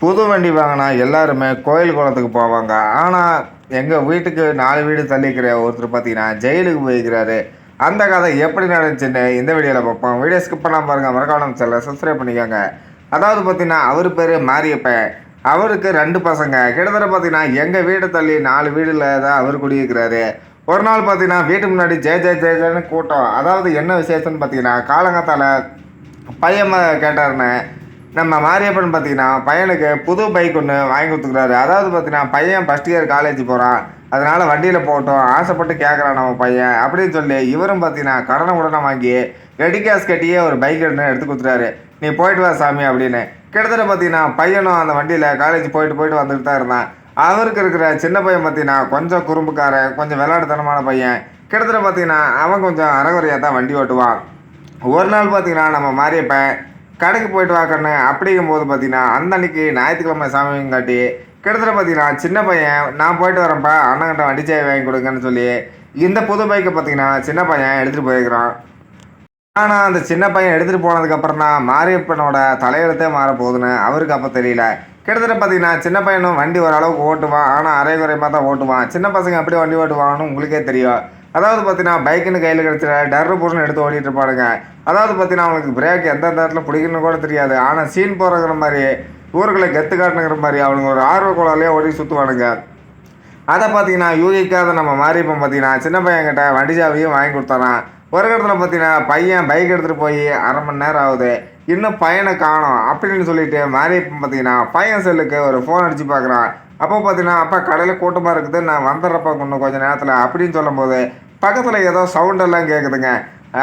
புது வண்டி வாங்கினா எல்லாருமே கோயில் குளத்துக்கு போவாங்க. ஆனால் எங்கள் வீட்டுக்கு 4 வீடு தள்ளிக்கிற ஒருத்தர் பார்த்தீங்கன்னா ஜெயிலுக்கு போயிருக்கிறாரு. அந்த கதை எப்படி நடந்துச்சுன்னு இந்த வீடியோவில் பார்ப்போம். வீடியோ ஸ்கிப் பண்ணாமல் பாருங்கள். மறக்காம சேனலை சப்ஸ்கிரைப் பண்ணிக்கோங்க. அதாவது பார்த்தீங்கன்னா அவர் பேர் மாரியப்பன். அவருக்கு 2 பசங்க. கிட்டத்தட்ட பார்த்தீங்கன்னா எங்கள் வீட்டை தள்ளி 4 வீடில் தான் அவர் குடியிருக்கிறாரு. ஒரு நாள் பார்த்தீங்கன்னா வீட்டுக்கு முன்னாடி ஜெய ஜெய ஜெய ஜெயன்னு கூட்டம். அதாவது என்ன விசேஷம்னு பார்த்தீங்கன்னா காலங்காத்தால் பையன் கேட்டாருன்னு நம்ம மாரியப்பன் பார்த்தீங்கன்னா பையனுக்கு புது பைக் ஒன்று வாங்கி கொடுத்துக்கிறாரு. அதாவது பார்த்தீங்கன்னா பையன் ஃபஸ்ட் இயர் காலேஜ் போகிறான், அதனால் வண்டியில் போகட்டும் ஆசைப்பட்டு கேட்குறான் நம்ம பையன் அப்படின்னு சொல்லி இவரும் பார்த்தீங்கன்னா கடனை உடனே வாங்கி ரெடி கேஷ் கட்டியே ஒரு பைக் எடுத்து கொடுத்துட்டாரு. நீ போயிட்டு வா சாமி அப்படின்னு. கிட்டத்தட்ட பார்த்தீங்கன்னா பையனும் அந்த வண்டியில் காலேஜ் போயிட்டு வந்துட்டு தான் இருந்தான். அவருக்கு இருக்கிற சின்ன பையன் பார்த்தீங்கன்னா கொஞ்சம் குறும்புக்காரன், கொஞ்சம் விளையாட்டுத்தனமான பையன். கிட்டத்தட்ட பார்த்தீங்கன்னா அவன் கொஞ்சம் அறகுறையாக தான் வண்டி ஓட்டுவான். ஒரு நாள் பார்த்தீங்கன்னா நம்ம மாரியப்பன் கடைக்கு போயிட்டு வாக்கன்னு அப்படிங்கும்போது பார்த்தீங்கன்னா அந்த அன்னைக்கு ஞாயிற்றுக்கிழமை சாமிங்காட்டி கிட்டத்தட்ட பார்த்தீங்கன்னா சின்ன பையன் நான் போயிட்டு வரேன்ப்பா அண்ணன்கிட்ட வண்டி சேவை வாங்கி கொடுங்கன்னு சொல்லி இந்த புது பைக்கை பார்த்தீங்கன்னா சின்ன பையன் எடுத்துகிட்டு போயிருக்கிறான். ஆனால் அந்த சின்ன பையன் எடுத்துகிட்டு போனதுக்கப்புறம் தான் மாரியப்பனோட தலையெழுத்தே மாறப்போகுதுன்னு அவருக்கு அப்போ தெரியல. கிட்டத்தட்ட பார்த்தீங்கன்னா சின்ன பையனும் வண்டி ஓரளவுக்கு ஓட்டுவான், ஆனால் அரை குறையமாக தான் ஓட்டுவான். சின்ன பசங்க எப்படி வண்டி ஓட்டுவாங்கன்னு உங்களுக்கே தெரியும். அதாவது பார்த்தீங்கன்னா பைக்குன்னு கையில் கிடச்சிட டர்ரு பூர்னு எடுத்து ஓடிட்டு இருப்பானுங்க. அதாவது பார்த்தீங்கன்னா அவங்களுக்கு பிரேக் எந்த இடத்துல பிடிக்கணும்னு கூட தெரியாது. ஆனால் சீன் போகிறங்கிற மாதிரி ஊர்களை கெத்து காட்டுங்கிற மாதிரி அவனுங்க ஒரு ஆர்வ கோளாலே ஓடி சுற்றுவானுங்க. அதை பார்த்தீங்கன்னா யூகிக்காத நம்ம மாரியப்பன் பார்த்தீங்கன்னா சின்ன பையன்கிட்ட வண்டி சாவியும் வாங்கி கொடுத்தாரான். ஒரு இடத்துல பார்த்தீங்கன்னா பையன் பைக் எடுத்துகிட்டு போய் அரை மணி நேரம் ஆகுது, இன்னும் பையனை காணோம் அப்படின்னு சொல்லிட்டு மாரியப்பன் பார்த்தீங்கன்னா பையன் செல்லுக்கு ஒரு ஃபோன் அடித்து பார்க்குறான். அப்போ பார்த்தீங்கன்னா அப்பா கடையில் கூட்டமாக இருக்குது, நான் வந்துடுறப்பா இன்னும் கொஞ்சம் நேரத்தில் அப்படின்னு சொல்லும்போது பக்கத்தில் ஏதோ சவுண்டெல்லாம் கேட்குதுங்க.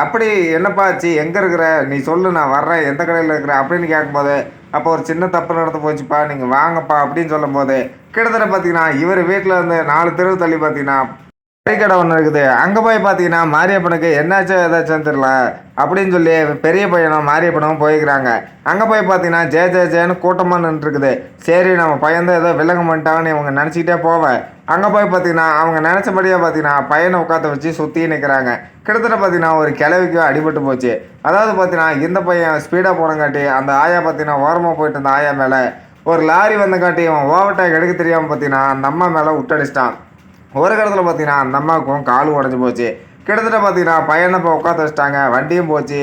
அப்படி என்னப்பா ஆச்சு, எங்கே இருக்கிற நீ சொல்லு, நான் வர்றேன், எந்த கடையில் இருக்கிற அப்படின்னு கேட்கும்போது அப்போ ஒரு சின்ன தப்பு நடந்து போச்சுப்பா, நீங்கள் வாங்கப்பா அப்படின்னு சொல்லும்போது கிட்டத்தட்ட பார்த்தீங்கன்னா இவர் வீட்டில் இருந்து 4 தெருவு தள்ளி பார்த்தீங்கன்னா கடை ஒன்று இருக்குது. அங்கே போய் பார்த்தீங்கன்னா மாரியப்பனுக்கு என்னாச்சும் ஏதாச்சும் தெரியல அப்படின்னு சொல்லி பெரிய பையனும் மாரியப்பனும் போய்க்கிறாங்க. அங்கே போய் பார்த்தீங்கன்னா ஜே ஜே ஜேன்னு கூட்டமாக நின்றுருக்குது. சரி நம்ம பையன் தான் ஏதோ வில்லங்கம் பண்ணிட்டாங்கன்னு இவங்க நினச்சிக்கிட்டே போவேன். அங்கே போய் பார்த்தீங்கன்னா அவங்க நினச்சபடியாக பார்த்தீங்கன்னா பையனை உட்காந்து வச்சு சுற்றி நிற்கிறாங்க. கிட்டத்தட்ட பார்த்தீங்கன்னா ஒரு கிழவிக்கும் அடிபட்டு போச்சு. அதாவது பார்த்தீங்கன்னா இந்த பையன் ஸ்பீடாக போனங்காட்டி அந்த ஆயா பார்த்தீங்கன்னா ஓரமாக போயிட்டு இருந்த ஆயா மேலே ஒரு லாரி வந்தங்காட்டி அவன் ஓவர்டேக் எடுக்க தெரியாமல் பார்த்தீங்கன்னா அந்த அம்மா மேலே விட்டடிச்சிட்டான். ஒரு இடத்துல பார்த்தீங்கன்னா அந்த அம்மாவுக்கும் கால் உடஞ்சி போச்சு. கிட்டத்தட்ட பார்த்தீங்கன்னா பையனை இப்போ உட்காந்து வச்சிட்டாங்க, வண்டியும் போச்சு.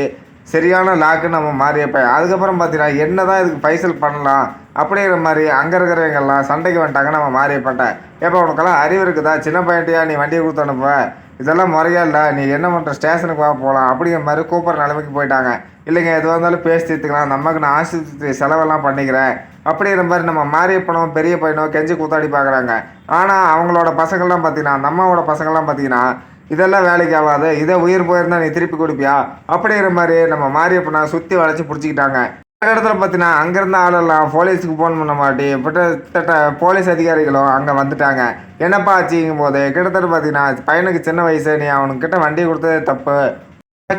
சரியான லாக்கு நம்ம மாரியப்ப. அதுக்கப்புறம் பார்த்தீங்கன்னா என்ன தான் இதுக்கு பைசல் பண்ணலாம் அப்படிங்கிற மாதிரி அங்கே இருக்கிறவங்கெல்லாம் சண்டைக்கு வந்துட்டாங்க நம்ம மாரியப்பட்ட. எப்போ உனக்கெல்லாம் அறிவு இருக்குதா, சின்ன பையன்ட்டியா நீ வண்டியை கொடுத்து அனுப்ப, இதெல்லாம் முறையா இல்லை, நீ என்ன பண்ணுற ஸ்டேஷனுக்கு வா போகலாம் அப்படிங்கிற மாதிரி கூப்பிட்ற நிலைமைக்கு போயிட்டாங்க. இல்லைங்க எதுவாக இருந்தாலும் பேசி தீர்த்துக்கலாம், நமக்கு நான் ஆஸ்பத்திரி செலவெல்லாம் பண்ணிக்கிறேன் அப்படிங்கிற மாதிரி நம்ம மாரியப்பனோ பெரிய பையனோ கெஞ்சி கூத்தாடி பார்க்குறாங்க. ஆனால் அவங்களோட பசங்கள்லாம் பார்த்தீங்கன்னா அந்த அம்மாவோட பசங்கள்லாம் பார்த்தீங்கன்னா இதெல்லாம் வேலைக்கு ஆகாது, இதே உயிர் போயிருந்தா நீ திருப்பி கொடுப்பியா அப்படிங்கிற மாதிரி நம்ம மாரியப்பனை சுற்றி வளைச்சி பிடிச்சிக்கிட்டாங்க. அந்த இடத்துல பார்த்தீங்கன்னா அங்கேருந்த ஆளெல்லாம் போலீஸுக்கு ஃபோன் பண்ண மாட்டி கிட்டத்தட்ட போலீஸ் அதிகாரிகளும் அங்கே வந்துட்டாங்க. என்னப்பா ஆச்சுங்கும் போது கிட்டத்தட்ட பார்த்தீங்கன்னா பையனுக்கு சின்ன வயசு, நீ அவனுக்கிட்ட வண்டி கொடுத்தது தப்பு,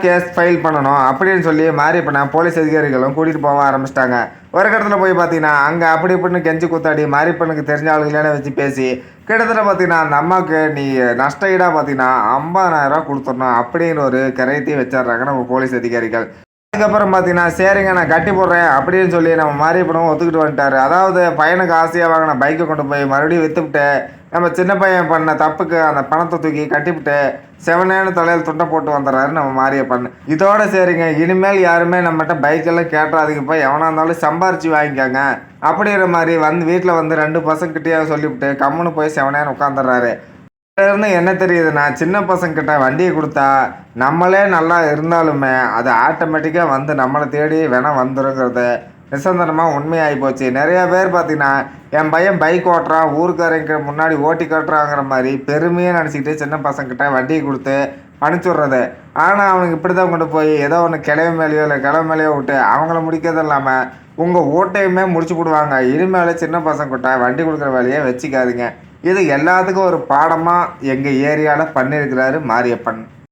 கேஸ் ஃபைல் பண்ணணும் அப்படின்னு சொல்லி மாரியப்பனை போலீஸ் அதிகாரிகளும் கூட்டிகிட்டு போக ஆரம்பிச்சிட்டாங்க. ஒரு இடத்துல போய் பார்த்தீங்கன்னா அங்கே அப்படி இப்படின்னு கெஞ்சி கூத்தாடி மாரியப்பனுக்கு தெரிஞ்ச ஆளுகளே வச்சு பேசி கிட்டத்தட்ட பார்த்தீங்கன்னா அந்த அம்மாவுக்கு நீ நஷ்ட ஈடாக பார்த்தீங்கன்னா 50,000 கொடுத்துடணும் அப்படிங்கிற ஒரு கரையத்தையும் வச்சிடுறாங்க நம்ம போலீஸ் அதிகாரிகள். அதுக்கப்புறம் பார்த்தீங்கன்னா சரிங்க நான் கட்டி போடுறேன் அப்படின்னு சொல்லி நம்ம மாரியப்பனும் ஒத்துக்கிட்டு வந்துட்டார். அதாவது பையனுக்கு ஆசையாக வாங்கின பைக்கை கொண்டு போய் மறுபடியும் விற்றுவிட்டு நம்ம சின்ன பையன் பண்ண தப்புக்கு அந்த பணத்தை தூக்கி கட்டிவிட்டு செவனேன்னு தலையில் துண்டை போட்டு வந்துடுறாரு நம்ம மாரியப்பன். இதோட சரிங்க இனிமேல் யாருமே நம்மகிட்ட பைக்கெல்லாம் கேட்டுறாதீங்கப்பா, எவனாக இருந்தாலும் சம்பாரித்து வாங்கிக்காங்க அப்படிங்கிற மாதிரி வந்து வீட்டில் வந்து 2 பசங்கிட்டே சொல்லிவிட்டு கம்முன்னு போய் செவனேன்னு உட்காந்துடுறாரு. இருந்து என்ன தெரியுதுன்னா சின்ன பசங்கிட்ட வண்டியை கொடுத்தா நம்மளே நல்லா இருந்தாலுமே அது ஆட்டோமேட்டிக்காக வந்து நம்மளை தேடி வேணால் வந்துருங்கிறது நிசந்தனமாக உண்மையாகி போச்சு. நிறையா பேர் பார்த்தீங்கன்னா என் பையன் பைக் ஓட்டுறான், ஊருக்காரங்க முன்னாடி ஓட்டி காட்டுறாங்கிற மாதிரி பெருமையாக நினச்சிக்கிட்டு சின்ன பசங்கிட்ட வண்டியை கொடுத்து அனுப்பிச்சுட்றது. ஆனால் அவனுக்கு இப்படி தான் கொண்டு போய் ஏதோ ஒன்று கிளவி மேலேயோ இல்லை கிளவு மேலேயோ விட்டு அவங்கள முடிக்கிறது இல்லாமல் உங்கள் ஓட்டையுமே முடிச்சு கொடுவாங்க. இனிமேல் சின்ன பசங்கிட்ட வண்டி கொடுக்குற வேலையை வச்சுக்காதீங்க. இது எல்லாத்துக்கும் ஒரு பாடமாக எங்கள் ஏரியாவில் பண்ணியிருக்கிறாரு மாரியப்பன்.